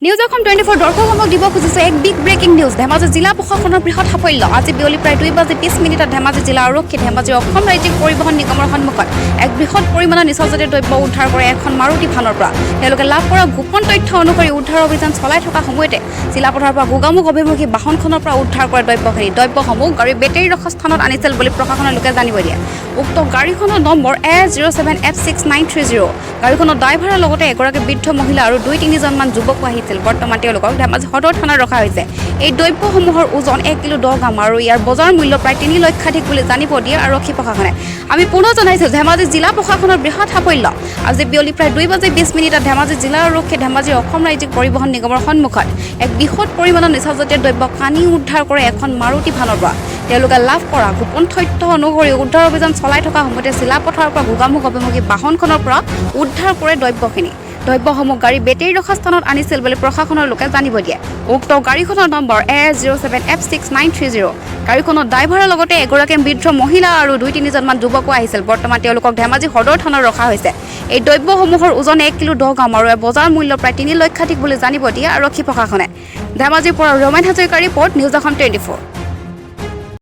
News Assam 24 দৰ্শকসমূহক দিব খুজিছে এক বিগ ব্ৰেকিং নিউজ। ধেমাজি জিলা প্ৰশাসনৰ বৃহৎ সাফল্য। আজি বিয়লি প্ৰায় 2:20 ধেমাজি জিলা আৰক্ষী ধেমাজিৰ অসম ৰাজ্যিক পৰিবহণ নিগমৰ সন্মুখত এক বৃহৎ পৰিমাণৰ নিচাজাতীয় দ্ৰব্য উদ্ধাৰ কৰে এখন মাৰুতি ভানৰ পৰা। তেওঁলোকে লাভ কৰা গোপন তথ্য অনুসৰি উদ্ধাৰ অভিযান চলাই থকা সময়তে জিলাপথাৰৰ পৰা গোগামুখ অভিমুখী বাহনখনৰ পৰা উদ্ধাৰ কৰা দ্ৰব্যসমূহ গাড়ী বেটেৰী ৰখা স্থানত আনিছিল বুলি প্ৰশাসনৰ লোকে জানিব দিয়ে। উক্ত গাড়ীখনৰ নম্বৰ A07F6930। গাড়ীখনৰ ড্ৰাইভাৰৰ লগতে এগৰাকী বৃদ্ধ মহিলা আৰু 2-3জন যুৱক আহিছিল। বৰ্তমান তেওঁলোকক ধেমাজি সদৰ থানাত ৰখা হৈছে। এই দ্ৰব্যসমূহৰ ওজন 1 কিলো 10 গ্ৰাম আৰু ইয়াৰ বজাৰ মূল্য প্ৰায় 3 লক্ষাধিক বুলি জানিব দিয়ে আৰক্ষী প্ৰশাসনে। আমি পুনৰ জনাইছো ধেমাজি জিলা প্ৰশাসনৰ বৃহৎ সাফল্য। আজি বিয়লি প্ৰায় 2:20 ধেমাজি জিলা আৰক্ষী ধেমাজিৰ অসম ৰাজ্যিক পৰিবহণ নিগমৰ সন্মুখত এক বৃহৎ পৰিমাণৰ নিচাজাতীয় দ্ৰব্য কানি উদ্ধাৰ কৰে এখন মাৰুতি ভানৰ পৰা। তেওঁলোকে লাভ কৰা গোপন তথ্য অনুসৰি উদ্ধাৰ অভিযান চলাই থকা সময়তে জিলাপথাৰৰ পৰা গোগামুখ অভিমুখী বাহনখনৰ পৰা উদ্ধাৰ কৰে দ্ৰব্যসমূহ গাড়ী বেটেৰী ৰখা স্থানত আনিছিল বুলি প্ৰশাসনৰ লোকে জানিব দিয়ে। উক্ত গাড়ীখনৰ নম্বৰ A07F6930। গাড়ীখনৰ ড্ৰাইভাৰৰ লগতে এগৰাকী বৃদ্ধ মহিলা আৰু 2-3জন যুৱকো আহিছিল। বৰ্তমান তেওঁলোকক ধেমাজি সদৰ থানাত ৰখা হৈছে। এই দ্ৰব্যসমূহৰ ওজন 1 কিলো 10 গ্ৰাম আৰু বজাৰ মূল্য প্ৰায় 3 লক্ষাধিক বুলি জানিব দিয়ে আৰক্ষী প্ৰশাসনে। ধেমাজিৰ পৰা ৰমেন হাজৰিকাৰ ৰিপৰ্ট, নিউজ অসম 24।